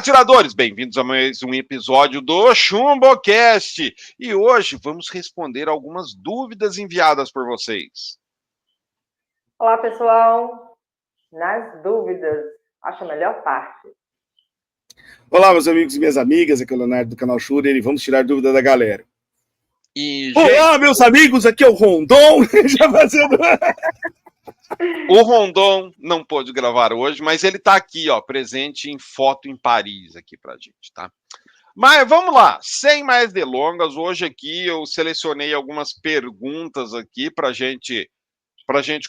atiradores, bem-vindos a mais um episódio do ChumboCast. E hoje vamos responder algumas dúvidas enviadas por vocês. Olá, pessoal. Nas dúvidas, acho a melhor parte. Olá, meus amigos e minhas amigas, aqui é o Leonardo do canal Shurer e vamos tirar dúvida da galera. Olá, meus amigos, aqui é o Rondon. Já fazendo... O Rondon não pôde gravar hoje, mas ele está aqui, ó, presente em foto em Paris aqui pra gente, tá? Mas vamos lá, sem mais delongas, hoje aqui eu selecionei algumas perguntas aqui pra gente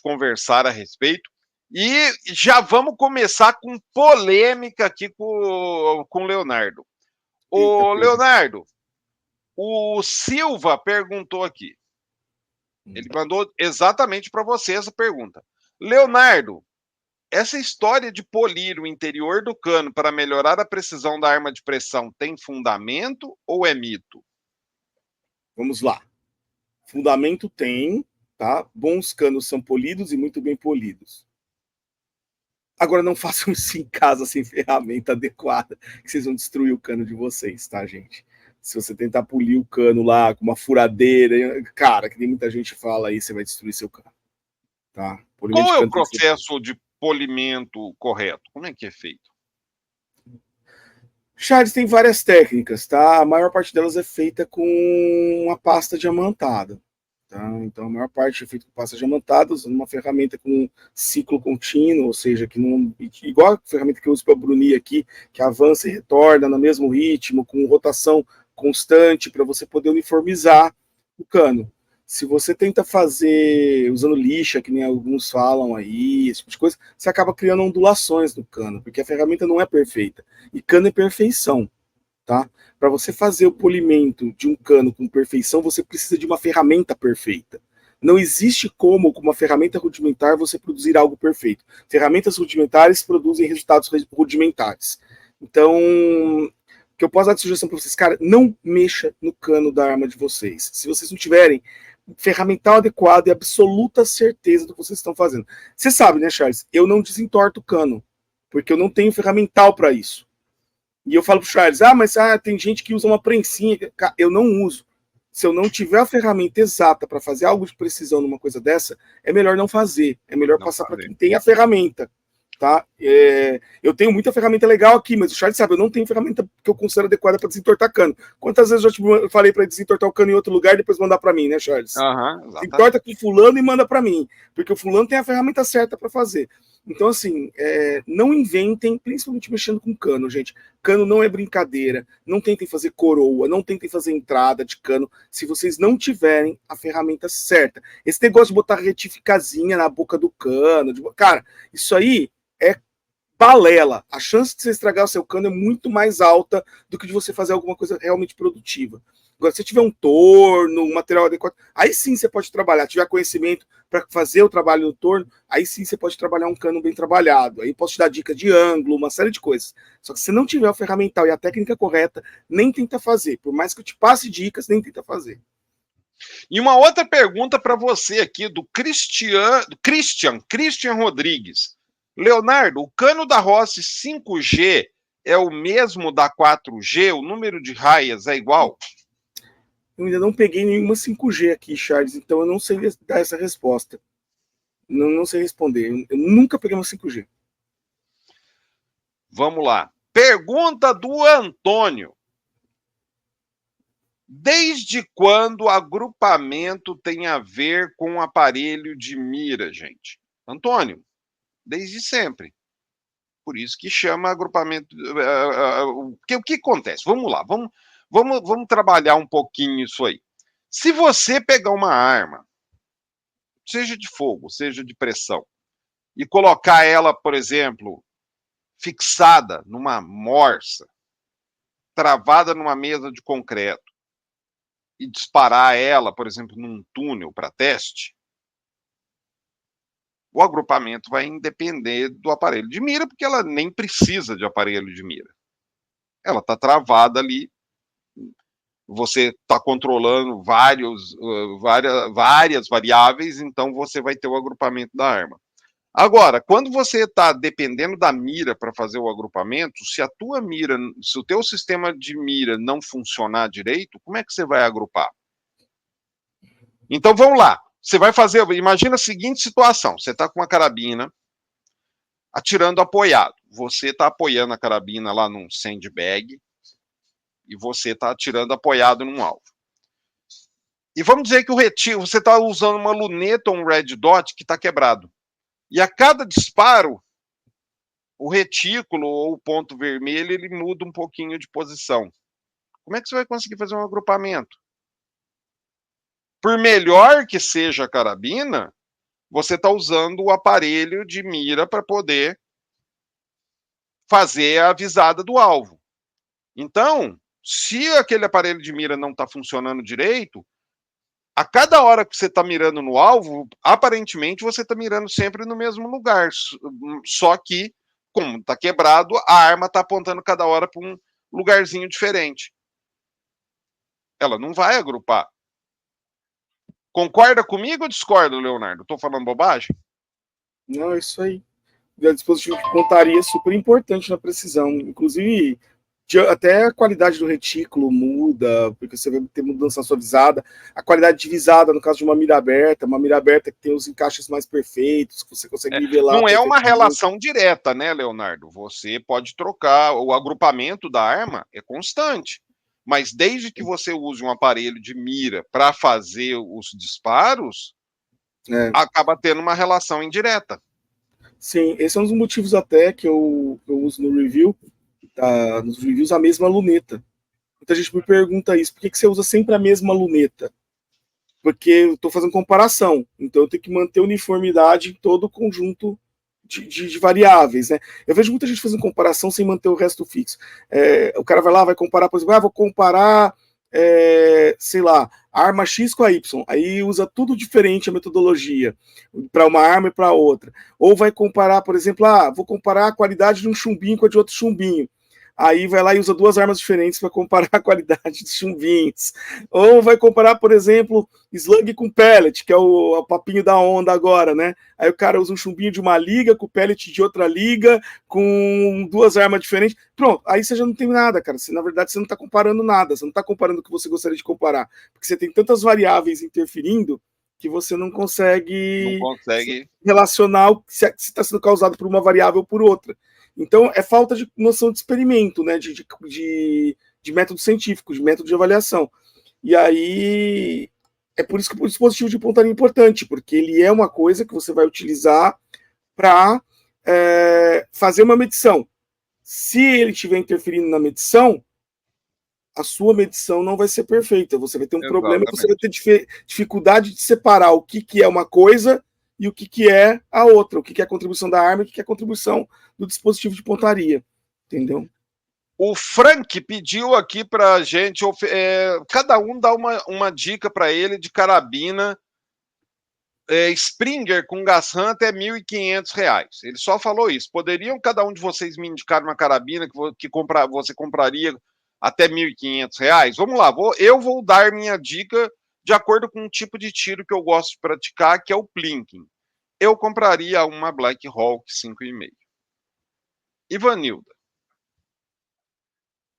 conversar a respeito. E já vamos começar com polêmica aqui com o Leonardo. Ô, Leonardo, o Silva perguntou aqui. Ele mandou exatamente para você essa pergunta. Leonardo, essa história de polir o interior do cano para melhorar a precisão da arma de pressão tem fundamento ou é mito? Vamos lá. Fundamento tem, tá? Bons canos são polidos e muito bem polidos. Agora não façam isso em casa sem ferramenta adequada, que vocês vão destruir o cano de vocês, tá, gente? Se você tentar polir o cano lá com uma furadeira, cara, que nem muita gente fala aí, você vai destruir seu cano. Tá? Qual é o processo de polimento correto? Como é que é feito? Charles, tem várias técnicas, tá? A maior parte delas é feita com uma pasta diamantada. Tá? Então, a maior parte é feita com pasta diamantada, usando uma ferramenta com ciclo contínuo, ou seja, que não, igual a ferramenta que eu uso para brunir aqui, que avança e retorna no mesmo ritmo, com rotação constante, para você poder uniformizar o cano. Se você tenta fazer usando lixa, que nem alguns falam aí, esse tipo de coisa, você acaba criando ondulações no cano, porque a ferramenta não é perfeita. E cano é perfeição, tá? Para você fazer o polimento de um cano com perfeição, você precisa de uma ferramenta perfeita. Não existe como, com uma ferramenta rudimentar, você produzir algo perfeito. Ferramentas rudimentares produzem resultados rudimentares. Então, o que eu posso dar de sugestão para vocês, cara, não mexa no cano da arma de vocês. Se vocês não tiverem ferramental adequado e absoluta certeza do que vocês estão fazendo. Você sabe, né, Charles? Eu não desentorto o cano, porque eu não tenho ferramental para isso. E eu falo pro Charles, mas tem gente que usa uma prensinha. Eu não uso. Se eu não tiver a ferramenta exata para fazer algo de precisão numa coisa dessa, é melhor não fazer. É melhor passar para quem tem a ferramenta. Tá? Eu tenho muita ferramenta legal aqui, mas o Charles sabe, eu não tenho ferramenta que eu considero adequada para desentortar cano. Quantas vezes eu já falei para desentortar o cano em outro lugar e depois mandar para mim, né, Charles? Desentorta com fulano e manda para mim, porque o fulano tem a ferramenta certa para fazer. Então, assim, não inventem, principalmente mexendo com cano, gente. Cano não é brincadeira, não tentem fazer coroa, não tentem fazer entrada de cano, se vocês não tiverem a ferramenta certa. Esse negócio de botar retificazinha na boca do cano, cara, isso aí é balela. A chance de você estragar o seu cano é muito mais alta do que de você fazer alguma coisa realmente produtiva. Agora, se você tiver um torno, um material adequado, aí sim você pode trabalhar. Se tiver conhecimento para fazer o trabalho do torno, aí sim você pode trabalhar um cano bem trabalhado. Aí posso te dar dica de ângulo, uma série de coisas. Só que se não tiver o ferramental e a técnica correta, nem tenta fazer. Por mais que eu te passe dicas, nem tenta fazer. E uma outra pergunta para você aqui, do Christian Rodrigues. Leonardo, o cano da Rossi 5G é o mesmo da 4G? O número de raias é igual? Eu ainda não peguei nenhuma 5G aqui, Charles, então eu não sei dar essa resposta. Não sei responder. Eu nunca peguei uma 5G. Vamos lá. Pergunta do Antônio. Desde quando agrupamento tem a ver com aparelho de mira, gente? Antônio, desde sempre. Por isso que chama agrupamento. O que acontece? Vamos lá, vamos trabalhar um pouquinho isso aí. Se você pegar uma arma, seja de fogo, seja de pressão, e colocar ela, por exemplo, fixada numa morsa, travada numa mesa de concreto, e disparar ela, por exemplo, num túnel para teste, o agrupamento vai depender do aparelho de mira, porque ela nem precisa de aparelho de mira. Ela está travada ali, você está controlando várias variáveis, então você vai ter o agrupamento da arma. Agora, quando você está dependendo da mira para fazer o agrupamento, se a tua mira, se o teu sistema de mira não funcionar direito, como é que você vai agrupar? Então vamos lá. Você vai fazer, imagina a seguinte situação: você está com uma carabina atirando apoiado. Você está apoiando a carabina lá num sandbag e você está atirando apoiado num alvo. E vamos dizer que o retículo, você está usando uma luneta ou um red dot que está quebrado. E a cada disparo, o retículo ou o ponto vermelho, ele muda um pouquinho de posição. Como é que você vai conseguir fazer um agrupamento? Por melhor que seja a carabina, você está usando o aparelho de mira para poder fazer a visada do alvo. Então, se aquele aparelho de mira não está funcionando direito, a cada hora que você está mirando no alvo, aparentemente você está mirando sempre no mesmo lugar. Só que, como está quebrado, a arma está apontando cada hora para um lugarzinho diferente. Ela não vai agrupar. Concorda comigo ou discorda, Leonardo? Estou falando bobagem? Não, é isso aí. O dispositivo de pontaria é super importante na precisão. Inclusive, até a qualidade do retículo muda, porque você vai ter mudança na sua visada. A qualidade de visada, no caso de uma mira aberta que tem os encaixes mais perfeitos, que você consegue nivelar. Não é uma relação direta, né, Leonardo? Você pode trocar, o agrupamento da arma é constante. Mas desde que você use um aparelho de mira para fazer os disparos, acaba tendo uma relação indireta. Sim, esse é um dos motivos até que eu uso no review, nos reviews, a mesma luneta. Muita gente me pergunta isso, por que você usa sempre a mesma luneta? Porque eu estou fazendo comparação, então eu tenho que manter uniformidade em todo o conjunto de variáveis, né? Eu vejo muita gente fazendo comparação sem manter o resto fixo. O cara vai lá, vai comparar, por exemplo, vou comparar, sei lá, a arma X com a Y, aí usa tudo diferente a metodologia, para uma arma e para outra. Ou vai comparar, por exemplo, vou comparar a qualidade de um chumbinho com a de outro chumbinho. Aí vai lá e usa duas armas diferentes para comparar a qualidade dos chumbinhos. Ou vai comparar, por exemplo, slug com pellet, que é o papinho da onda agora, né? Aí o cara usa um chumbinho de uma liga com pellet de outra liga, com duas armas diferentes. Pronto, aí você já não tem nada, cara. Na verdade, você não está comparando nada. Você não está comparando o que você gostaria de comparar. Porque você tem tantas variáveis interferindo que você não consegue relacionar se está sendo causado por uma variável ou por outra. Então, é falta de noção de experimento, né? De método científico, de método de avaliação. E aí, é por isso que o dispositivo de pontaria é importante, porque ele é uma coisa que você vai utilizar para fazer uma medição. Se ele estiver interferindo na medição, a sua medição não vai ser perfeita. Você vai ter um problema, você vai ter dificuldade de separar o que é uma coisa e o que é a outra, o que é a contribuição da arma e o que é a contribuição do dispositivo de pontaria, entendeu? O Frank pediu aqui para a gente, cada um dá uma dica para ele de carabina Springer com gas hunter é R$1.500. Ele só falou isso. Poderiam cada um de vocês me indicar uma carabina que você compraria até R$1.500? Vamos lá, eu vou dar minha dica de acordo com o tipo de tiro que eu gosto de praticar, que é o plinking. Eu compraria uma Black Hawk 5,5. Ivanilda.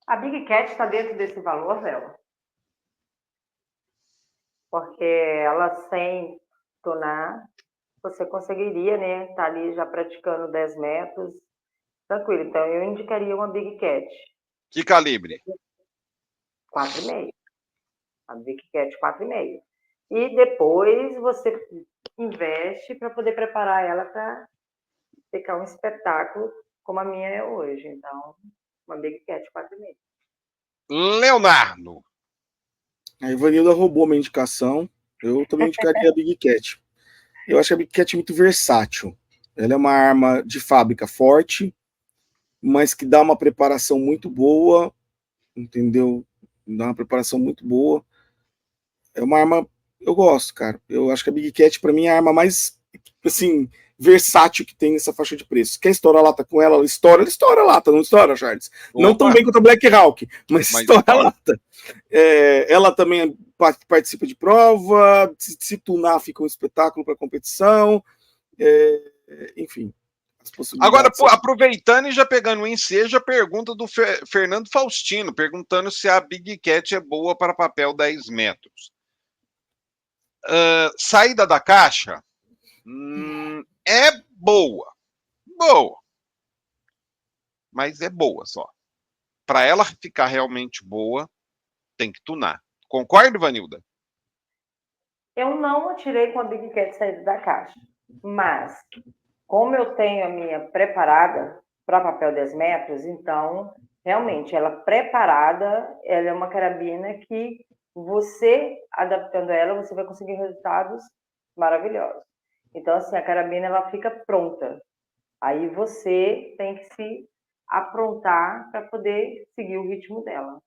A Big Cat está dentro desse valor, Léo? Porque ela sem tunar, você conseguiria, né? Tá ali já praticando 10 metros, tranquilo. Então, eu indicaria uma Big Cat. Que calibre? 4,5. A Big Cat 4,5. E depois você investe para poder preparar ela para ficar um espetáculo como a minha é hoje. Então, uma Big Cat 4,5. Leonardo. A Ivanilda roubou minha indicação. Eu também indicaria a Big Cat. Eu acho a Big Cat muito versátil. Ela é uma arma de fábrica forte, mas que dá uma preparação muito boa, entendeu? Dá uma preparação muito boa. É uma arma, eu gosto, cara. Eu acho que a Big Cat, para mim, é a arma mais, assim, versátil que tem nessa faixa de preço. Quer estourar a lata com ela? Ela estoura a lata, não estoura, Charles? Opa. Não tão bem quanto a Black Hawk, mas estoura a lata. Ela também participa de prova, se tunar fica um espetáculo para competição. enfim, as Agora, possibilidades. aproveitando e já pegando o ensejo, a pergunta do Fernando Faustino, perguntando se a Big Cat é boa para papel 10 metros. Saída da caixa é boa. Boa. Mas é boa só. Para ela ficar realmente boa, tem que tunar. Concorda, Vanilda? Eu não atirei com a Big Cat saída da caixa, mas como eu tenho a minha preparada para papel 10 metros, então, realmente, ela preparada, ela é uma carabina que você, adaptando ela, você vai conseguir resultados maravilhosos. Então, assim, a carabina, ela fica pronta. Aí você tem que se aprontar para poder seguir o ritmo dela,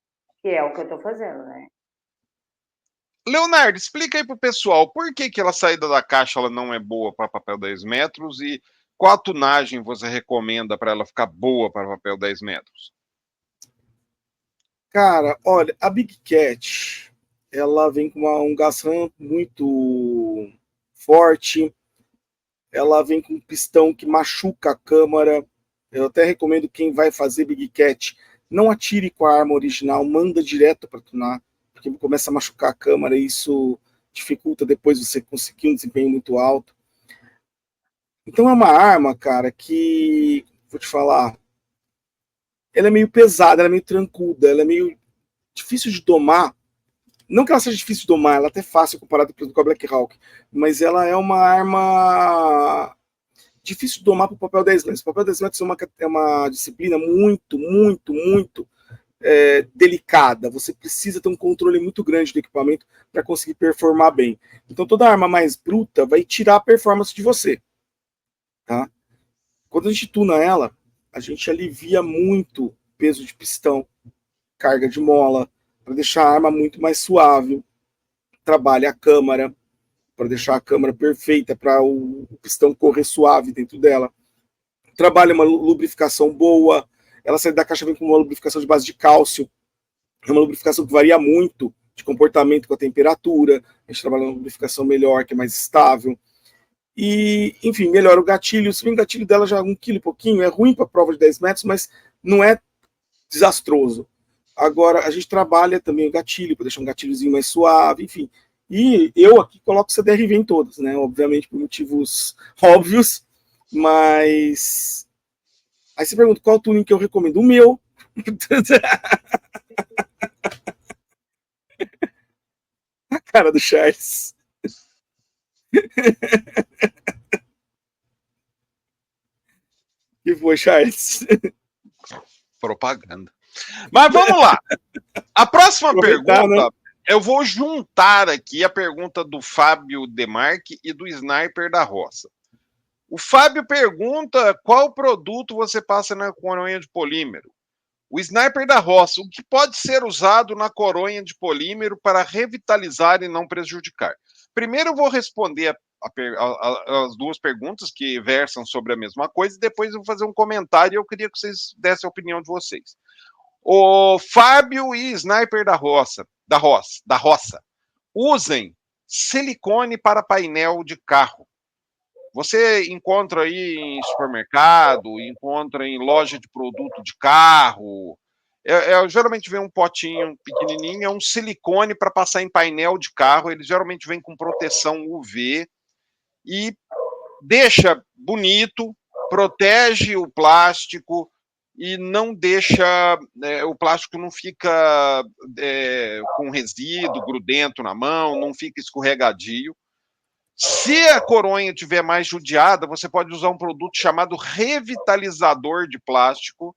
que é o que eu estou fazendo, né? Leonardo, explica aí pro pessoal por que a saída da caixa ela não é boa para papel 10 metros e qual tunagem você recomenda para ela ficar boa para papel 10 metros? Cara, olha, a Big Cat, ela vem com um gas ram muito forte, ela vem com um pistão que machuca a câmara. Eu até recomendo quem vai fazer Big Cat, não atire com a arma original, manda direto para tunar, porque começa a machucar a câmara e isso dificulta depois você conseguir um desempenho muito alto. Então é uma arma, cara, que, vou te falar, ela é meio pesada, ela é meio trancuda, ela é meio difícil de domar. Não que ela seja difícil de domar, ela é até fácil comparada com a Black Hawk, mas ela é uma arma difícil de domar para o papel 10 metros. O papel 10 metros é uma disciplina muito delicada. Você precisa ter um controle muito grande do equipamento para conseguir performar bem. Então toda arma mais bruta vai tirar a performance de você. Tá? Quando a gente tuna ela, a gente alivia muito peso de pistão, carga de mola, para deixar a arma muito mais suave. Trabalha a câmara, para deixar a câmara perfeita, para o pistão correr suave dentro dela. Trabalha uma lubrificação boa. Ela sai da caixa vem com uma lubrificação de base de cálcio. É uma lubrificação que varia muito de comportamento com a temperatura. A gente trabalha uma lubrificação melhor, que é mais estável. E, enfim, melhora o gatilho. Se bem o gatilho dela já é 1 kg e pouquinho, é ruim para a prova de 10 metros, mas não é desastroso. Agora, a gente trabalha também o gatilho, para deixar um gatilhozinho mais suave, enfim. E eu aqui coloco CDRV em todas, né? Obviamente por motivos óbvios, mas... Aí você pergunta qual tuning que eu recomendo. O meu. A cara do Charles. Que foi, Charles? Propaganda. Mas vamos lá. A próxima Aproveitar, pergunta, né? eu vou juntar aqui a pergunta do Fábio Demarque e do Sniper da Roça. O Fábio pergunta qual produto você passa na coronha de polímero. O Sniper da Roça, o que pode ser usado na coronha de polímero para revitalizar e não prejudicar? Primeiro eu vou responder as duas perguntas que versam sobre a mesma coisa e depois eu vou fazer um comentário e eu queria que vocês dessem a opinião de vocês. O Fábio e Sniper da Roça, usem silicone para painel de carro. Você encontra aí em supermercado, encontra em loja de produto de carro. Geralmente vem um potinho pequenininho, é um silicone para passar em painel de carro. Ele geralmente vem com proteção UV e deixa bonito, protege o plástico e não deixa, o plástico não fica com resíduo grudento na mão, não fica escorregadio. Se a coronha estiver mais judiada, você pode usar um produto chamado revitalizador de plástico,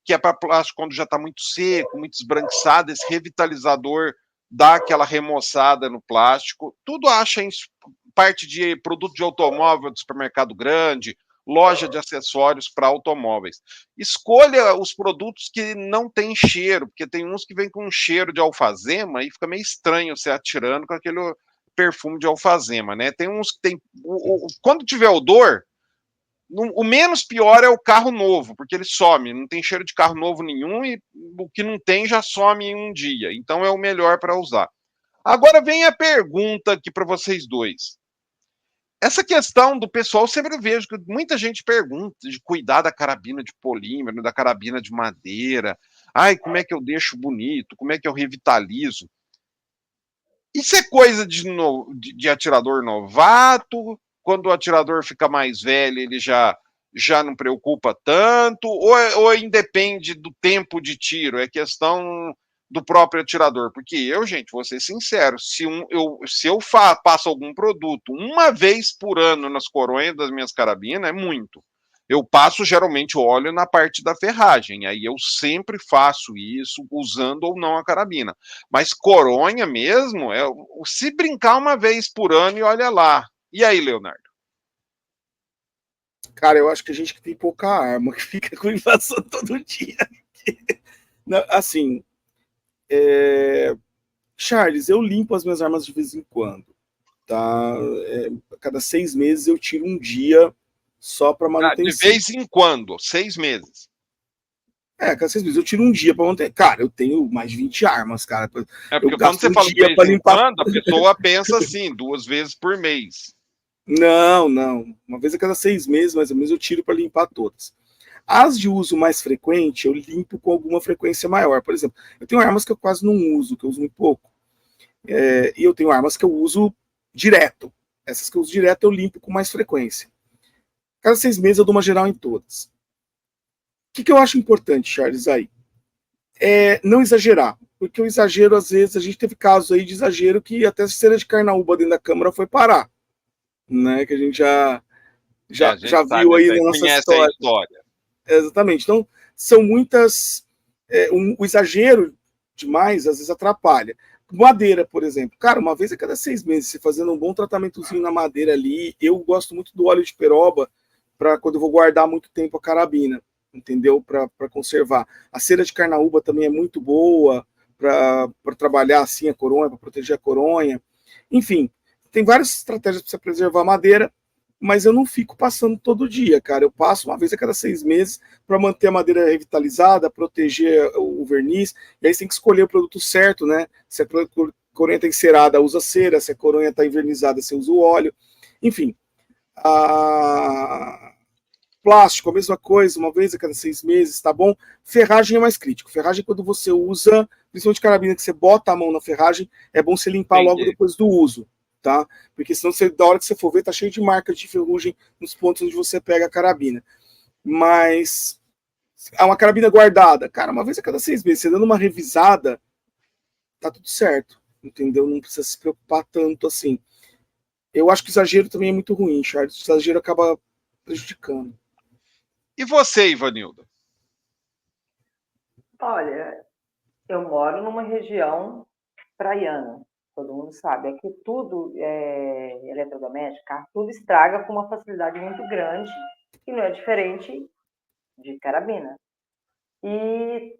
que é para plástico quando já está muito seco, muito esbranquiçado. Esse revitalizador dá aquela remoçada no plástico. Tudo acha em parte de produto de automóvel do supermercado grande, loja de acessórios para automóveis. Escolha os produtos que não têm cheiro, porque tem uns que vêm com um cheiro de alfazema e fica meio estranho você atirando com aquele perfume de alfazema, né? Tem uns que tem... Quando tiver odor, o menos pior é o carro novo, porque ele some, não tem cheiro de carro novo nenhum e o que não tem já some em um dia. Então é o melhor para usar. Agora vem a pergunta aqui para vocês dois. essa questão do pessoal, sempre vejo que muita gente pergunta de cuidar da carabina de polímero, da carabina de madeira. Ai, como é que eu deixo bonito? Como é que eu revitalizo? Isso é coisa de atirador novato? Quando o atirador fica mais velho, ele já não preocupa tanto? Ou independe do tempo de tiro? É questão do próprio atirador? Porque eu, gente, vou ser sincero, se eu passo algum produto uma vez por ano nas coronhas das minhas carabinas, é muito. Eu passo geralmente óleo na parte da ferragem, aí eu sempre faço isso usando ou não a carabina. Mas coronha mesmo, se brincar uma vez por ano e olha lá. E aí, Leonardo? Cara, eu acho que a gente que tem pouca arma, que fica com invasão todo dia. Não, assim, Charles, eu limpo as minhas armas de vez em quando, tá? A cada 6 meses eu tiro um dia só para De manutenção. vez em quando, 6 meses. A cada 6 meses eu tiro um dia para manter. Cara, eu tenho mais de 20 armas, cara. Eu Porque quando gasto você um fala de dia vez para em limpar. quando, a pessoa pensa assim, 2 vezes por mês. Não, não. Uma vez a cada 6 meses, mais ou menos, eu tiro para limpar todas. As de uso mais frequente, eu limpo com alguma frequência maior. Por exemplo, eu tenho armas que eu quase não uso, que eu uso muito pouco. E eu tenho armas que eu uso direto. Essas que eu uso direto eu limpo com mais frequência. Cada 6 meses eu dou uma geral em todas. O que eu acho importante, Charles, aí? Não exagerar. Porque o exagero, às vezes, a gente teve casos aí de exagero que até a cera de carnaúba dentro da câmara foi parar. Né? Que a gente A gente já viu sabe, aí na nossa conhece a história. história. Exatamente. Então, são muitas. O exagero demais, às vezes, atrapalha. Madeira, por exemplo. Cara, uma vez a cada 6 meses, você fazendo um bom tratamentozinho na madeira ali. Eu gosto muito do óleo de peroba para quando eu vou guardar muito tempo a carabina, entendeu? Para conservar. A cera de carnaúba também é muito boa para trabalhar assim a coronha, para proteger a coronha. Enfim, tem várias estratégias para você preservar a madeira, mas eu não fico passando todo dia, cara. Eu passo uma vez a cada 6 meses para manter a madeira revitalizada, proteger o verniz. E aí você tem que escolher o produto certo, né? Se a coronha está encerada, usa cera. Se a coronha está envernizada, você usa o óleo. Enfim, plástico, a mesma coisa, uma vez a cada 6 meses, tá bom? Ferragem é mais crítico. Ferragem, quando você usa, principalmente carabina, que você bota a mão na ferragem, é bom você limpar logo Entendi. depois do uso, tá? Porque senão, da hora que você for ver, tá cheio de marcas de ferrugem nos pontos onde você pega a carabina. Mas uma carabina guardada, cara, uma vez a cada 6 meses, você dando uma revisada, tá tudo certo, entendeu? Não precisa se preocupar tanto assim. Eu acho que o exagero também é muito ruim, Charles. O exagero acaba prejudicando. E você, Ivanildo? Olha, eu moro numa região praiana, todo mundo sabe. Aqui tudo é eletrodoméstico, tudo estraga com uma facilidade muito grande, e não é diferente de carabina. E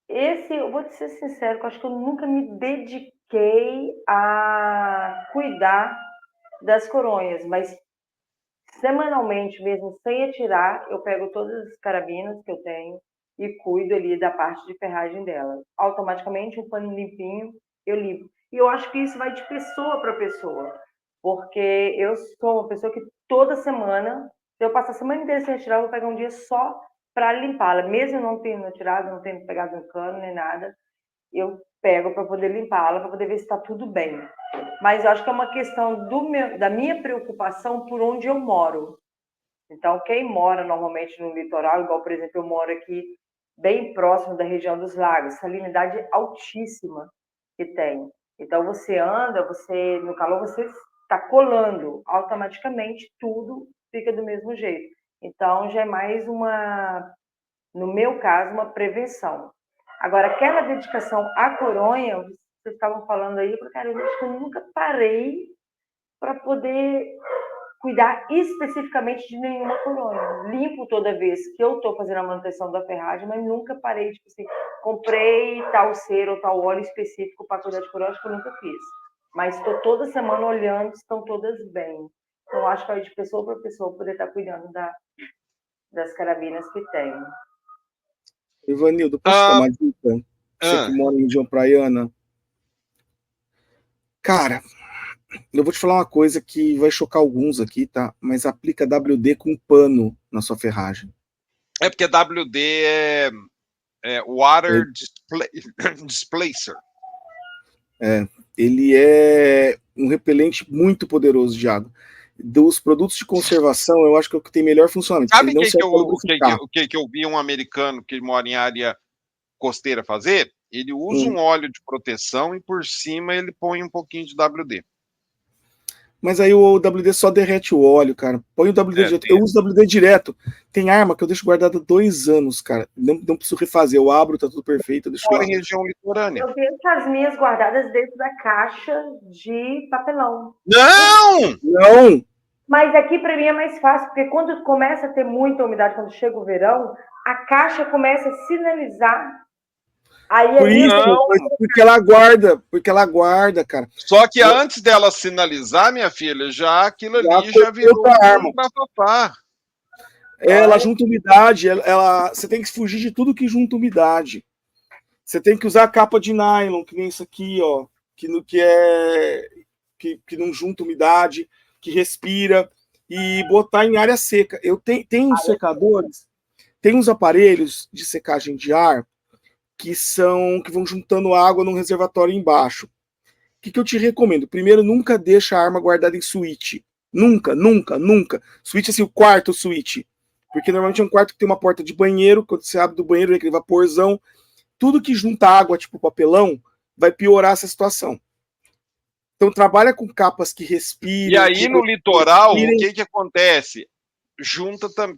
eu vou te ser sincero, que eu acho que eu nunca me dediquei a cuidar das coronhas, mas semanalmente, mesmo sem atirar, eu pego todas as carabinas que eu tenho e cuido ali da parte de ferragem dela. Automaticamente, um pano limpinho, eu limpo. E eu acho que isso vai de pessoa para pessoa, porque eu sou uma pessoa que toda semana, se eu passar a semana inteira sem atirar, eu vou pegar um dia só para limpá-la, mesmo não tendo atirado, não tendo pegado um cano nem nada, eu pego para poder limpá-la, para poder ver se está tudo bem. Mas eu acho que é uma questão da minha preocupação por onde eu moro. Então, quem mora normalmente no litoral, igual, por exemplo, eu moro aqui bem próximo da região dos lagos, salinidade altíssima que tem. Então, você anda, no calor, você está colando, automaticamente tudo fica do mesmo jeito. Então, já é mais no meu caso, uma prevenção. Agora, aquela dedicação à coronha, vocês estavam falando aí, cara, eu acho que eu nunca parei para poder cuidar especificamente de nenhuma coronha. Limpo toda vez que eu estou fazendo a manutenção da ferragem, mas nunca parei, tipo assim, comprei tal cera ou tal óleo específico para cuidar de coronha, acho que eu nunca fiz. Mas estou toda semana olhando se estão todas bem. Então, acho que é de pessoa para pessoa poder estar cuidando das carabinas que tem. Ivanildo, posso te dar Ah, uma dica? Você que ah, mora em região praiana. Cara, Eu vou te falar uma coisa que vai chocar alguns aqui, tá? Mas aplica WD com pano na sua ferragem. É porque WD é Water Displacer. Ele é um repelente muito poderoso de água. Dos produtos de conservação, eu acho que é o que tem melhor funcionamento. Sabe Ele não serve para o lubrificar. que eu vi um americano que mora em área costeira fazer? Ele usa um Hum. óleo de proteção e por cima ele põe um pouquinho de WD. Mas aí o WD só derrete o óleo, cara. Põe o WD direto. Eu uso WD direto. Tem arma que eu deixo guardada 2 anos, cara. Não preciso refazer. Eu abro, tá tudo perfeito. Eu deixo lá. Mora em região litorânea. Eu deixo as minhas guardadas dentro da caixa de papelão. Não! Não! Mas aqui para mim é mais fácil, porque quando começa a ter muita umidade, quando chega o verão, a caixa começa a sinalizar. Aí Por ali isso, porque ela guarda, cara. Só que antes dela sinalizar, minha filha, já aquilo ali Já já virou arma. um bafafá. Ela junta umidade, você tem que fugir de tudo que junta umidade. Você tem que usar a capa de nylon, que nem isso aqui, ó, que não junta umidade, que respira, e botar em área seca. Eu tenho uns secadores, tem uns aparelhos de secagem de ar que vão juntando água num reservatório embaixo. O que eu te recomendo? Primeiro, nunca deixa a arma guardada em suíte. Nunca, nunca, nunca. Suíte, assim, o quarto suíte. Porque normalmente é um quarto que tem uma porta de banheiro, quando você abre do banheiro, é aquele vaporzão. Tudo que junta água, tipo papelão, vai piorar essa situação. Então trabalha com capas que respirem. E aí no litoral, o que acontece?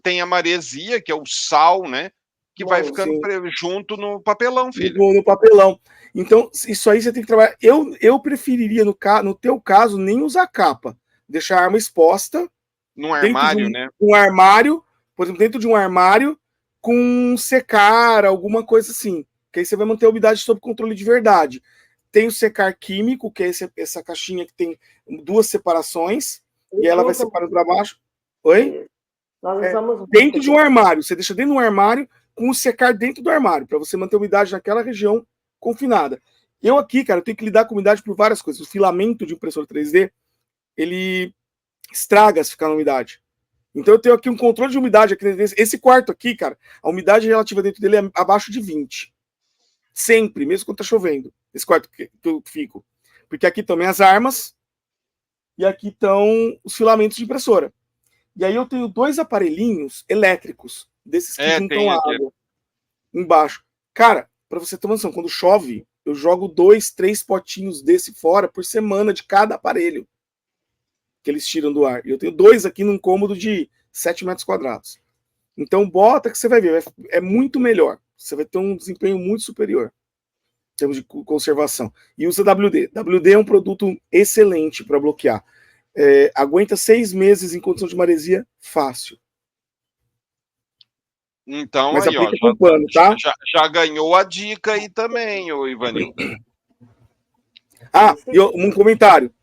Tem a maresia, que é o sal, né? Que vai ficando junto no papelão, filho. No papelão. Então, isso aí você tem que trabalhar. Eu preferiria, no teu caso, nem usar capa. Deixar a arma exposta. Num armário, né? Um armário, por exemplo, dentro de um armário, com secar, alguma coisa assim. Que aí você vai manter a umidade sob controle de verdade. Tem o secar químico, que é essa caixinha que tem 2 separações, e ela vai separando para baixo. Oi? Nós usamos dentro de um armário. Você deixa dentro de um armário com o secar dentro do armário, para você manter a umidade naquela região confinada. Eu aqui, cara, eu tenho que lidar com umidade por várias coisas. O filamento de impressora 3D, ele estraga se ficar na umidade. Então eu tenho aqui um controle de umidade aqui esse quarto aqui, cara, a umidade relativa dentro dele é abaixo de 20. Sempre, mesmo quando tá chovendo. Esse quarto que eu fico. Porque aqui também as armas e aqui estão os filamentos de impressora. E aí eu tenho 2 aparelhinhos elétricos, desses que juntam água embaixo. Cara, para você ter uma noção, quando chove, eu jogo 2, 3 potinhos desse fora por semana de cada aparelho que eles tiram do ar. E eu tenho 2 aqui num cômodo de 7 metros quadrados. Então bota que você vai ver, é muito melhor. Você vai ter um desempenho muito superior em termos de conservação. E usa WD. WD é um produto excelente para bloquear. Aguenta 6 meses em condição de maresia fácil. Então, mas aí, ó, com pano, tá? já ganhou a dica aí também, ô Ivanildo. E um comentário.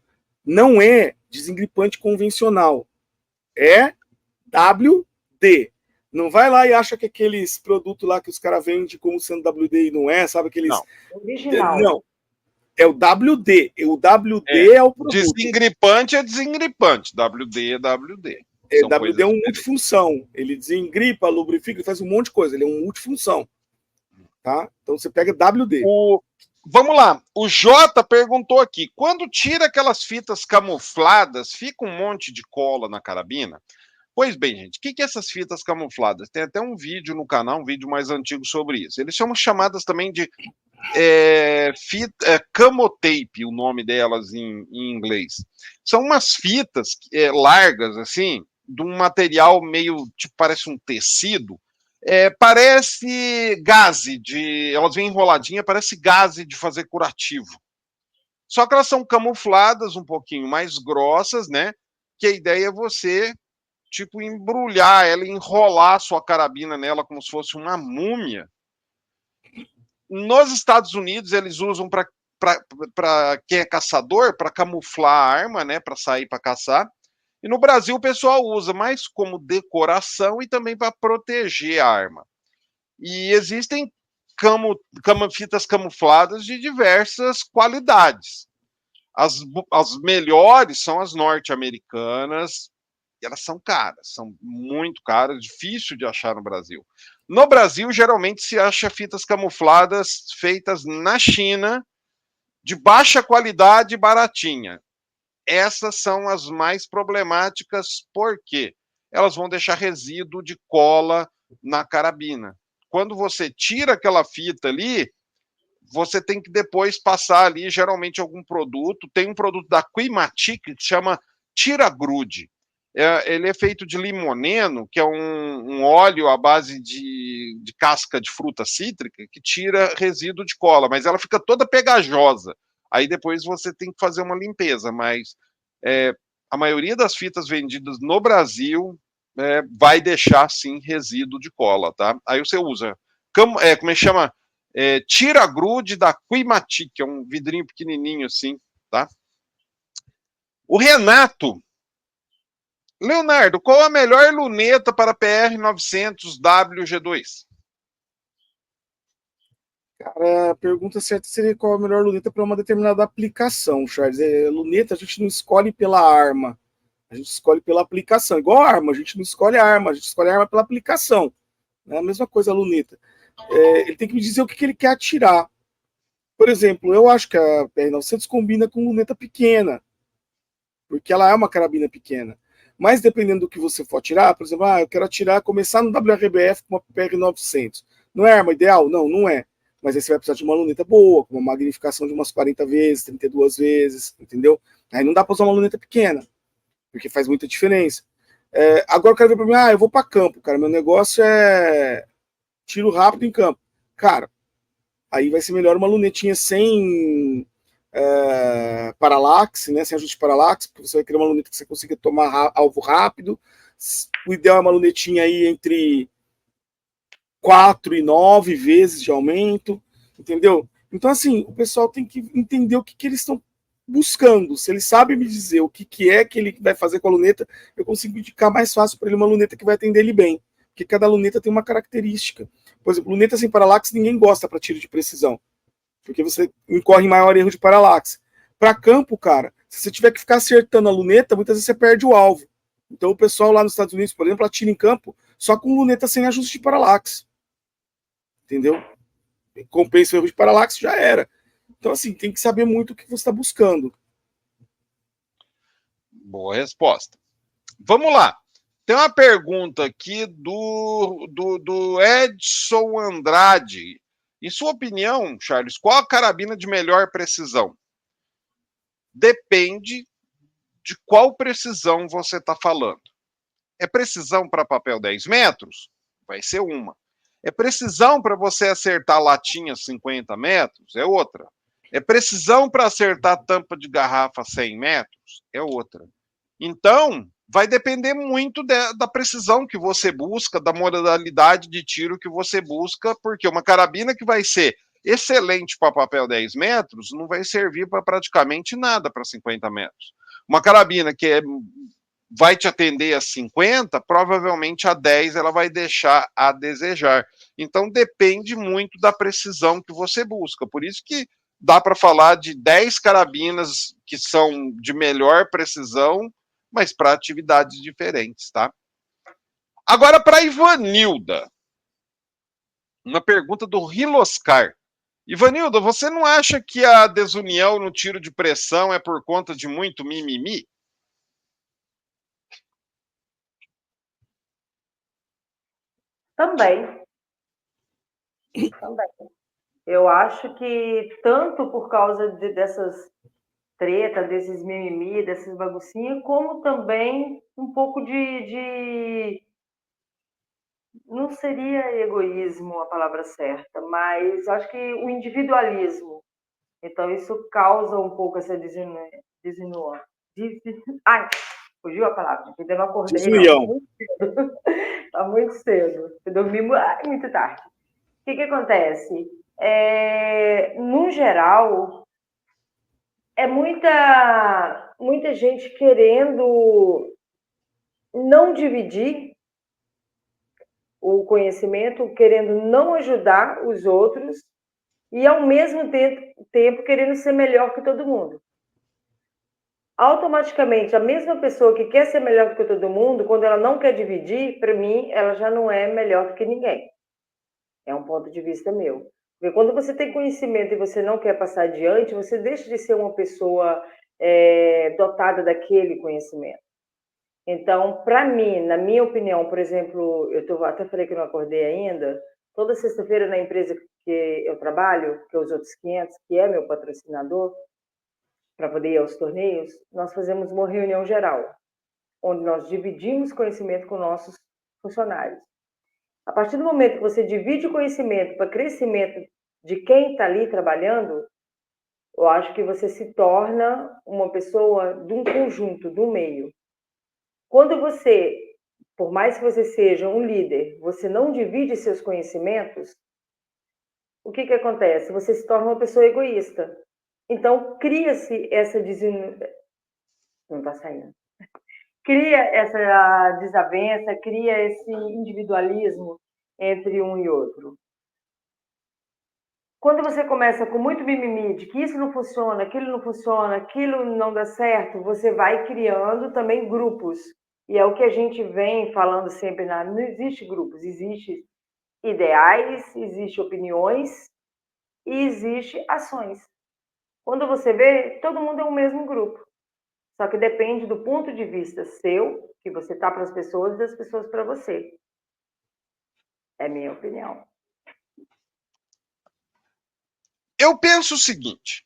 Não é desengripante convencional. É WD. Não vai lá e acha que aqueles produtos lá que os caras vendem como sendo WD e não é, sabe? Aqueles. Não. Original. Não. É o WD. O WD é o produto. Desengripante é desengripante. WD é WD. WD é um multifunção. Ele desengripa, lubrifica, ele faz um monte de coisa. Ele é um multifunção. Tá? Então você pega WD. Vamos lá. O Jota perguntou aqui: quando tira aquelas fitas camufladas, fica um monte de cola na carabina? Pois bem, gente, o que é essas fitas camufladas? Tem até um vídeo no canal, um vídeo mais antigo sobre isso. Eles são chamadas também de camotape, o nome delas em inglês. São umas fitas largas, assim, de um material meio, tipo, parece um tecido. Parece gaze elas vêm enroladinha, parece gaze de fazer curativo. Só que elas são camufladas, um pouquinho mais grossas, né? Que a ideia é você, tipo, embrulhar ela, enrolar a sua carabina nela como se fosse uma múmia. Nos Estados Unidos, eles usam para quem é caçador, para camuflar a arma, né? Para sair para caçar. E no Brasil o pessoal usa mais como decoração e também para proteger a arma. E existem fitas camufladas de diversas qualidades. As melhores são as norte-americanas, e elas são caras, são muito caras, difícil de achar no Brasil. No Brasil, geralmente se acha fitas camufladas feitas na China, de baixa qualidade e baratinha. Essas são as mais problemáticas, porque elas vão deixar resíduo de cola na carabina. Quando você tira aquela fita ali, você tem que depois passar ali, geralmente, algum produto. Tem um produto da Quimatic que se chama Tira-Grude. Ele é feito de limoneno, que é um óleo à base de casca de fruta cítrica, que tira resíduo de cola, mas ela fica toda pegajosa. Aí depois você tem que fazer uma limpeza, mas a maioria das fitas vendidas no Brasil vai deixar, sim, resíduo de cola, tá? Aí você usa, como é que chama? Tira-Grude da Quimatic, que é um vidrinho pequenininho assim, tá? O Renato: Leonardo, qual a melhor luneta para PR900WG2? Cara, a pergunta certa seria qual a melhor luneta para uma determinada aplicação, Charles. Luneta a gente não escolhe pela arma, a gente escolhe pela aplicação. Igual a arma, a gente não escolhe a arma, a gente escolhe a arma pela aplicação. É a mesma coisa a luneta. Ele tem que me dizer o que ele quer atirar. Por exemplo, eu acho que a PR900 combina com luneta pequena, porque ela é uma carabina pequena. Mas dependendo do que você for atirar, por exemplo, eu quero atirar, começar no WRBF com uma PR900. Não é a arma ideal? Não, não é. Mas aí você vai precisar de uma luneta boa, com uma magnificação de umas 40 vezes, 32 vezes, entendeu? Aí não dá para usar uma luneta pequena, porque faz muita diferença. Agora eu quero ver para mim, eu vou para campo, cara, meu negócio é tiro rápido em campo. Cara, aí vai ser melhor uma lunetinha sem paralaxe, né, sem ajuste de paralaxe, porque você vai querer uma luneta que você consiga tomar alvo rápido. O ideal é uma lunetinha aí entre 4 e 9 vezes de aumento, entendeu? Então, assim, o pessoal tem que entender o que eles estão buscando. Se ele sabe me dizer o que é que ele vai fazer com a luneta, eu consigo indicar mais fácil para ele uma luneta que vai atender ele bem. Porque cada luneta tem uma característica. Por exemplo, luneta sem paralaxe ninguém gosta para tiro de precisão, porque você incorre em maior erro de paralaxe. Para campo, cara, se você tiver que ficar acertando a luneta, muitas vezes você perde o alvo. Então o pessoal lá nos Estados Unidos, por exemplo, atira em campo só com luneta sem ajuste de paralaxe. Entendeu? Compensa o erro de paralaxe, já era. Então, assim, tem que saber muito o que você está buscando. Boa resposta. Vamos lá. Tem uma pergunta aqui do Edson Andrade. Em sua opinião, Charles, qual a carabina de melhor precisão? Depende de qual precisão você está falando. É precisão para papel 10 metros? Vai ser uma. É precisão para você acertar latinha 50 metros? É outra. É precisão para acertar tampa de garrafa 100 metros? É outra. Então, vai depender muito da precisão que você busca, da modalidade de tiro que você busca, porque uma carabina que vai ser excelente para papel 10 metros não vai servir para praticamente nada para 50 metros. Uma carabina que vai te atender a 50, provavelmente a 10 ela vai deixar a desejar. Então depende muito da precisão que você busca. Por isso que dá para falar de 10 carabinas que são de melhor precisão, mas para atividades diferentes, tá? Agora para Ivanilda. Uma pergunta do Riloscar. Ivanilda, você não acha que a desunião no tiro de pressão é por conta de muito mimimi? Também. Também. Eu acho que tanto por causa dessas tretas, desses mimimi, dessas baguncinhas, como também um pouco não seria egoísmo a palavra certa, mas acho que o individualismo. Então, isso causa um pouco essa Ai, fugiu a palavra, ainda não acordei, Desunião. não. Está muito cedo. Eu dormi muito tarde. O que acontece? No geral, é muita gente querendo não dividir o conhecimento, querendo não ajudar os outros e, ao mesmo tempo, querendo ser melhor que todo mundo. automaticamente, a mesma pessoa que quer ser melhor do que todo mundo, quando ela não quer dividir, para mim, ela já não é melhor do que ninguém. É um ponto de vista meu. Porque quando você tem conhecimento e você não quer passar adiante, você deixa de ser uma pessoa dotada daquele conhecimento. Então, para mim, na minha opinião, por exemplo, até falei que eu não acordei ainda, toda sexta-feira na empresa que eu trabalho, que é os outros 500, que é meu patrocinador, para poder ir aos torneios, nós fazemos uma reunião geral, onde nós dividimos conhecimento com nossos funcionários. A partir do momento que você divide o conhecimento para crescimento de quem está ali trabalhando, eu acho que você se torna uma pessoa de um conjunto, do meio. Quando você, por mais que você seja um líder, você não divide seus conhecimentos, o que acontece? Você se torna uma pessoa egoísta. Então, cria-se essa não está saindo. Cria essa desavença, cria esse individualismo entre um e outro. Quando você começa com muito mimimi de que isso não funciona, aquilo não dá certo, você vai criando também grupos. E é o que a gente vem falando sempre, não existe grupos, existe ideais, existe opiniões e existe ações. Quando você vê, todo mundo é o mesmo grupo. Só que depende do ponto de vista seu, que você tá para as pessoas e das pessoas para você. É minha opinião. Eu penso o seguinte: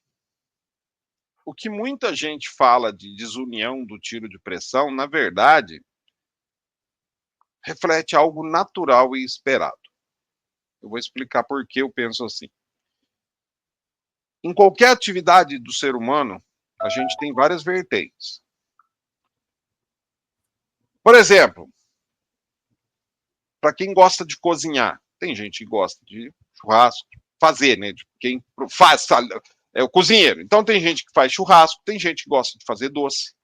o que muita gente fala de desunião do tiro de pressão, na verdade, reflete algo natural e esperado. Eu vou explicar por que eu penso assim. Em qualquer atividade do ser humano, a gente tem várias vertentes. Por exemplo, para quem gosta de cozinhar, tem gente que gosta de churrasco, fazer, né? De quem faz, é o cozinheiro. Então tem gente que faz churrasco, tem gente que gosta de fazer doce,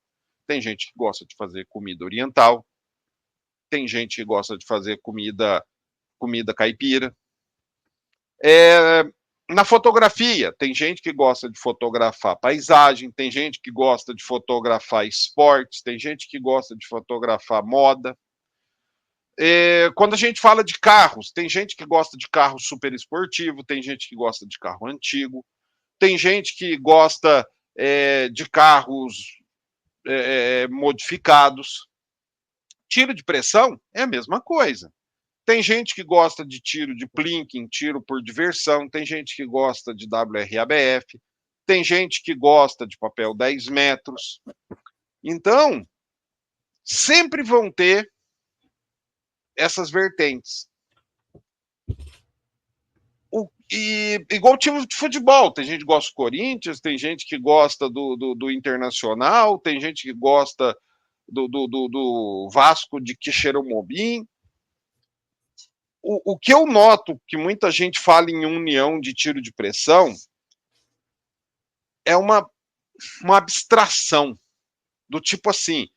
tem gente que gosta de fazer comida oriental, tem gente que gosta de fazer comida caipira. Na fotografia, tem gente que gosta de fotografar paisagem, tem gente que gosta de fotografar esportes, tem gente que gosta de fotografar moda. Quando a gente fala de carros, tem gente que gosta de carro super esportivo, tem gente que gosta de carro antigo, tem gente que gosta de carros modificados. Tiro de pressão é a mesma coisa. Tem gente que gosta de tiro de plinking, tiro por diversão, tem gente que gosta de WRABF, tem gente que gosta de papel 10 metros. Então, sempre vão ter essas vertentes. Igual o time de futebol, tem gente que gosta do Corinthians, tem gente que gosta do Internacional, tem gente que gosta do Vasco de Quixeramobim. O que eu noto que muita gente fala em união de tiro de pressão é uma abstração do tipo assim,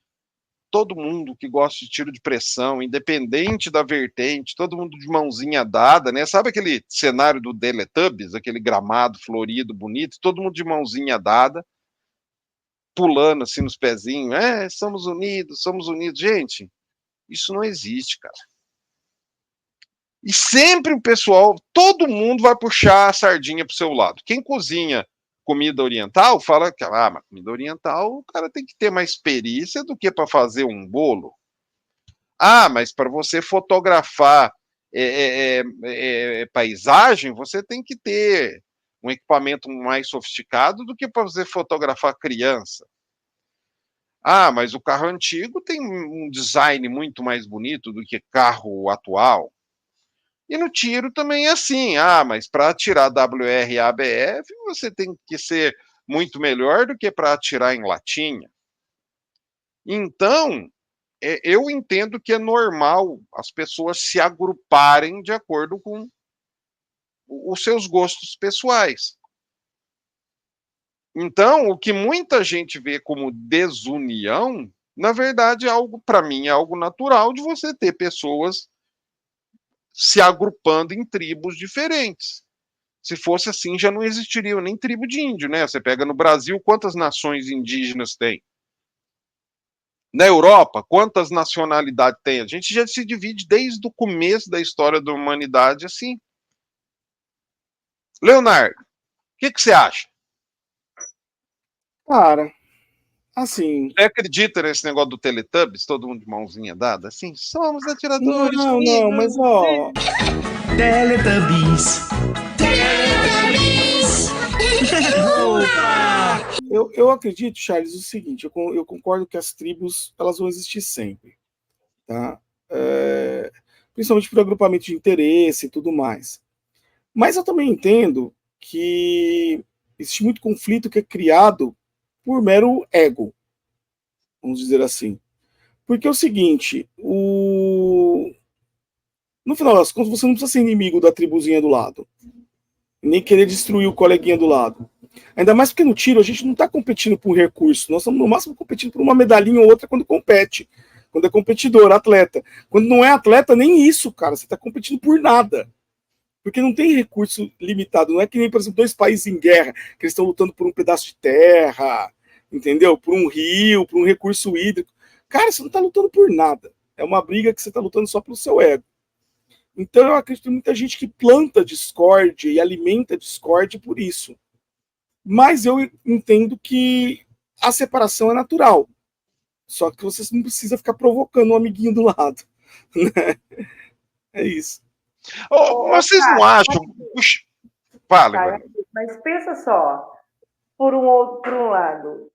todo mundo que gosta de tiro de pressão, independente da vertente, todo mundo de mãozinha dada, né? Sabe aquele cenário do Teletubbies, aquele gramado florido, bonito, todo mundo de mãozinha dada, pulando assim nos pezinhos, somos unidos, somos unidos. Gente, isso não existe, cara. E sempre o pessoal, todo mundo vai puxar a sardinha pro seu lado. Quem cozinha comida oriental fala que, mas comida oriental o cara tem que ter mais perícia do que para fazer um bolo. Mas para você fotografar paisagem, você tem que ter um equipamento mais sofisticado do que para você fotografar criança. Mas o carro antigo tem um design muito mais bonito do que carro atual. E no tiro também é assim. Mas para atirar WR ABF, você tem que ser muito melhor do que para atirar em latinha. Então, eu entendo que é normal as pessoas se agruparem de acordo com os seus gostos pessoais. Então, o que muita gente vê como desunião, na verdade, para mim, é algo natural de você ter pessoas se agrupando em tribos diferentes. Se fosse assim, já não existiria nem tribo de índio, né? Você pega no Brasil, quantas nações indígenas tem? Na Europa, quantas nacionalidades tem? A gente já se divide desde o começo da história da humanidade assim. Leonardo, o que você acha? Cara, assim. Você acredita nesse negócio do Teletubbies? Todo mundo de mãozinha dada? Assim, somos atiradores. Não, mas ó. Teletubbies. Eu acredito, Charles, o seguinte: eu concordo que as tribos elas vão existir sempre, tá? Principalmente por agrupamento de interesse e tudo mais. Mas eu também entendo que existe muito conflito que é criado por mero ego, vamos dizer assim. Porque é o seguinte, no final das contas, você não precisa ser inimigo da tribuzinha do lado, nem querer destruir o coleguinha do lado. Ainda mais porque no tiro a gente não está competindo por recurso, nós estamos no máximo competindo por uma medalhinha ou outra quando compete. Quando é competidor, atleta. Quando não é atleta, nem isso, cara. Você está competindo por nada. Porque não tem recurso limitado. Não é que nem, por exemplo, dois países em guerra, que eles estão lutando por um pedaço de terra, entendeu? Por um rio, por um recurso hídrico. Cara, você não está lutando por nada. É uma briga que você está lutando só pelo seu ego. Então eu acredito em muita gente que planta discórdia e alimenta discórdia por isso. Mas eu entendo que a separação é natural. Só que você não precisa ficar provocando um amiguinho do lado. Né? É isso. Vocês não acham... Puxa, fala, mas pensa só, por um lado,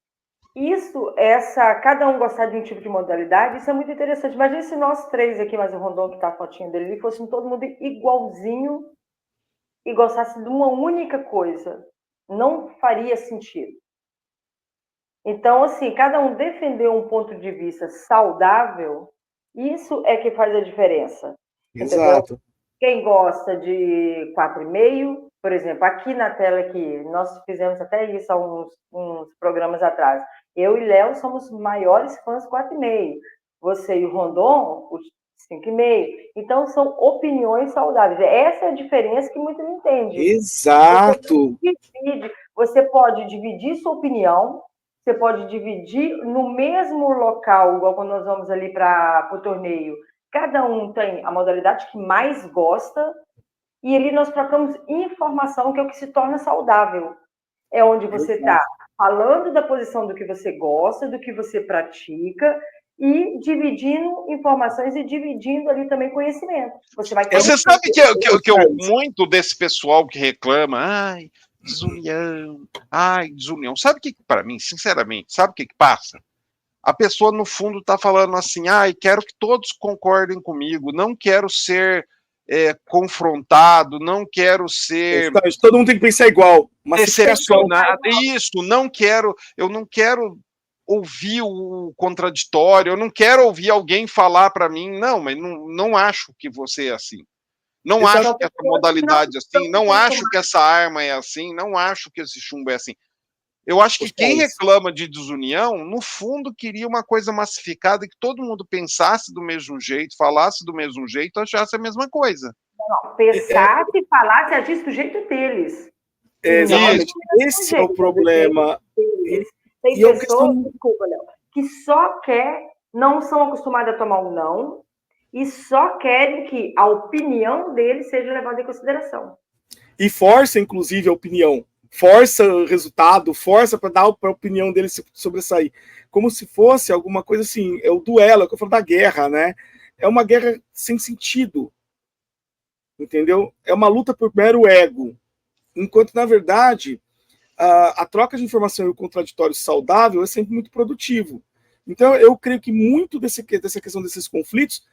cada um gostar de um tipo de modalidade, isso é muito interessante. Imagina se nós três aqui, mais o Rondon que tá a fotinho dele, fossem todo mundo igualzinho e gostasse de uma única coisa. Não faria sentido. Então, assim, cada um defender um ponto de vista saudável, isso é que faz a diferença. Exato. Entendeu? Quem gosta de 4,5, por exemplo, aqui na tela aqui, nós fizemos até isso há uns programas atrás. Eu e Léo somos maiores fãs 4,5. Você e o Rondon, os 5,5. Então, são opiniões saudáveis. Essa é a diferença que muito não entende. Exato. Você pode dividir sua opinião, você pode dividir no mesmo local, igual quando nós vamos ali para o torneio. Cada um tem a modalidade que mais gosta e ali nós trocamos informação, que é o que se torna saudável. É onde você está falando da posição do que você gosta, do que você pratica e dividindo informações e dividindo ali também conhecimento. Você sabe que eu muito desse pessoal que reclama, desunião. Sabe o que para mim, sinceramente, sabe o que passa? A pessoa, no fundo, está falando assim, quero que todos concordem comigo, não quero ser confrontado, não quero ser... Todo mundo tem que pensar igual. Decepcionado. Isso, eu não quero ouvir o contraditório, eu não quero ouvir alguém falar para mim, não, mas não acho que você é assim. Não acho que essa modalidade é assim, não acho que essa arma é assim, não acho que esse chumbo é assim. Eu acho que quem reclama de desunião, no fundo, queria uma coisa massificada, que todo mundo pensasse do mesmo jeito, falasse do mesmo jeito, achasse a mesma coisa. Não, pensasse e falasse, agisse do jeito deles. Exatamente. Esse é o problema. Tem pessoas, desculpa, Léo, que só não são acostumadas a tomar um não, e só querem que a opinião deles seja levada em consideração. E força, inclusive, a opinião. Força o resultado, força para dar para a opinião dele se sobressair. Como se fosse alguma coisa assim, é o duelo, é o que eu falo da guerra, né? É uma guerra sem sentido. Entendeu? É uma luta por mero ego. Enquanto, na verdade, a troca de informação e o contraditório saudável é sempre muito produtivo. Então, eu creio que muito dessa questão desses conflitos,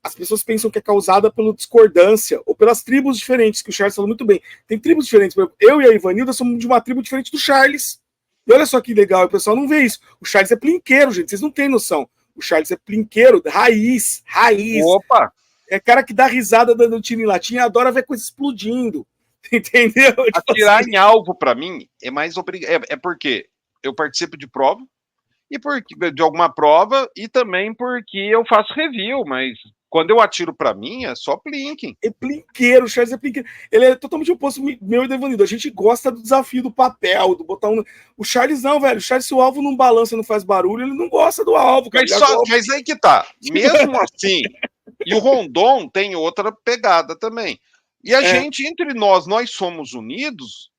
as pessoas pensam que é causada pela discordância ou pelas tribos diferentes, que o Charles falou muito bem. Tem tribos diferentes. Por exemplo, eu e a Ivanilda somos de uma tribo diferente do Charles. E olha só que legal, o pessoal não vê isso. O Charles é plinqueiro, gente, vocês não têm noção. O Charles é plinqueiro, raiz. Opa! É cara que dá risada dando tiro em latinha e adora ver coisa explodindo. Entendeu? Atirar em alvo, para mim, é mais é porque eu participo de prova, de alguma prova, e também porque eu faço review, mas Quando eu atiro pra mim, é só plinking. É plinqueiro, o Charles é plinqueiro. Ele é totalmente oposto meu e do Evanildo. A gente gosta do desafio do papel, do botar um. O Charles não, velho. O Charles, se o alvo não balança e não faz barulho, ele não gosta do alvo, cara. Mas aí que tá. Mesmo assim, e o Rondon tem outra pegada também. E a gente, entre nós somos unidos,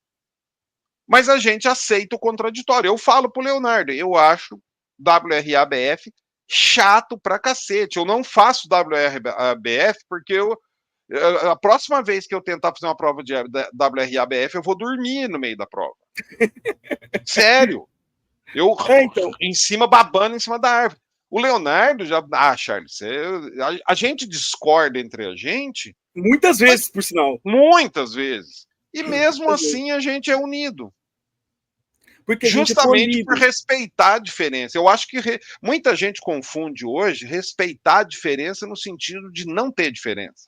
mas a gente aceita o contraditório. Eu falo pro Leonardo, eu acho WRABF chato pra cacete. Eu não faço WRABF porque a próxima vez que eu tentar fazer uma prova de WRABF, eu vou dormir no meio da prova. Sério. Eu em cima, babando em cima da árvore. O Leonardo já... Charles, a gente discorda entre a gente... Muitas vezes, por sinal. Muitas vezes. E mesmo assim a gente é unido. Porque justamente por respeitar a diferença. Eu acho que muita gente confunde hoje respeitar a diferença no sentido de não ter diferença.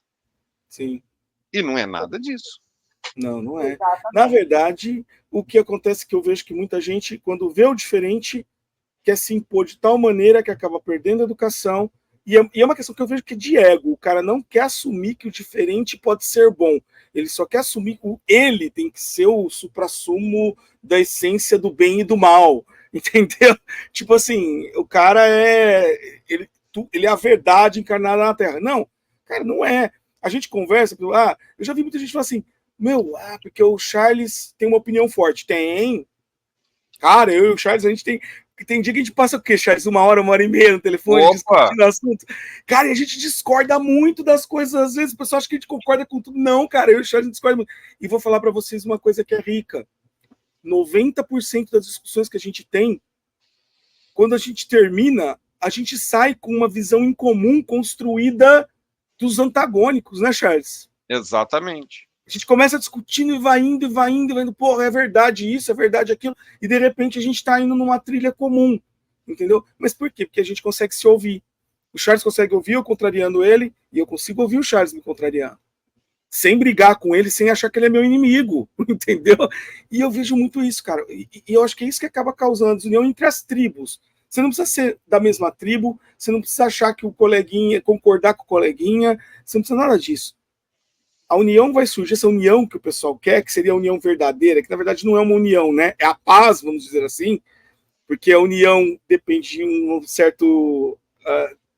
Sim. E não é nada disso. Não, não é. Na verdade, o que acontece é que eu vejo que muita gente, quando vê o diferente, quer se impor de tal maneira que acaba perdendo a educação. E é uma questão que eu vejo que é de ego. O cara não quer assumir que o diferente pode ser bom. Ele só quer assumir que ele tem que ser o suprassumo da essência do bem e do mal. Entendeu? Tipo assim, o cara ele é a verdade encarnada na Terra. Não, cara, não é. A gente conversa, eu já vi muita gente falar assim, porque o Charles tem uma opinião forte. Tem. Cara, eu e o Charles, a gente tem dia que a gente passa o quê, Charles? 1 hora, 1 hora e meia no telefone discutindo assunto. Cara, e a gente discorda muito das coisas. Às vezes o pessoal acha que a gente concorda com tudo. Não, cara, eu e o Charles discorda muito. E vou falar para vocês uma coisa que é rica. 90% das discussões que a gente tem, quando a gente termina, a gente sai com uma visão em comum construída dos antagônicos, né, Charles? Exatamente. A gente começa discutindo e vai indo, porra, é verdade isso, é verdade aquilo, e de repente a gente tá indo numa trilha comum, entendeu? Mas por quê? Porque a gente consegue se ouvir. O Charles consegue ouvir eu contrariando ele, e eu consigo ouvir o Charles me contrariando. Sem brigar com ele, sem achar que ele é meu inimigo, entendeu? E eu vejo muito isso, cara. E eu acho que é isso que acaba causando desunião entre as tribos. Você não precisa ser da mesma tribo, você não precisa achar que o coleguinha, concordar com o coleguinha, você não precisa nada disso. A união vai surgir, essa união que o pessoal quer, que seria a união verdadeira, que na verdade não é uma união, né? É a paz, vamos dizer assim, porque a união depende de um certo...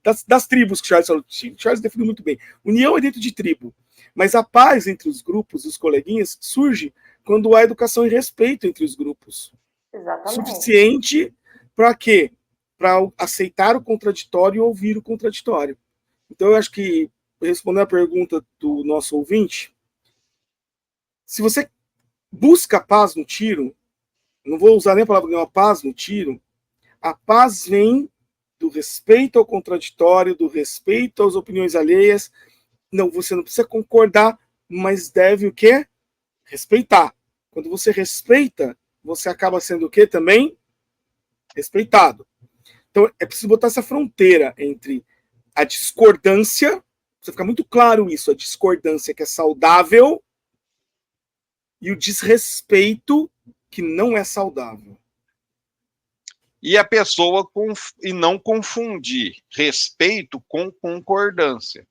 das tribos que o Charles falou. Charles definiu muito bem. União é dentro de tribo. Mas a paz entre os grupos, os coleguinhas, surge quando há educação e respeito entre os grupos. Exatamente. Suficiente para quê? Para aceitar o contraditório e ouvir o contraditório. Então, eu acho que, respondendo a pergunta do nosso ouvinte, se você busca paz no tiro, não vou usar nem a palavra nenhuma, paz no tiro, a paz vem do respeito ao contraditório, do respeito às opiniões alheias. Não, você não precisa concordar, mas deve o quê? Respeitar. Quando você respeita, você acaba sendo o quê também? Respeitado. Então, é preciso botar essa fronteira entre a discordância, precisa ficar muito claro isso, a discordância que é saudável e o desrespeito que não é saudável. E a pessoa e não confundir respeito com concordância.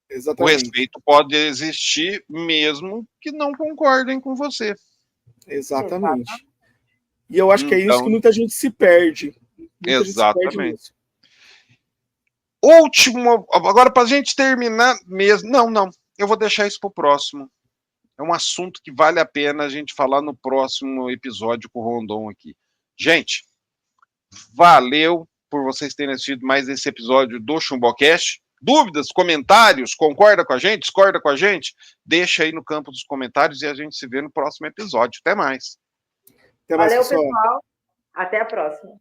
Exatamente. O respeito pode existir mesmo que não concordem com você. Exatamente. E eu acho que é isso que muita gente se perde. Exatamente. Último, agora para a gente terminar mesmo. Não, eu vou deixar isso para o próximo. É um assunto que vale a pena a gente falar no próximo episódio com o Rondon aqui. Gente, valeu por vocês terem assistido mais esse episódio do Chumbocast. Dúvidas, comentários, concorda com a gente, discorda com a gente? Deixa aí no campo dos comentários e a gente se vê no próximo episódio. Até mais. Valeu, pessoal. Até a próxima.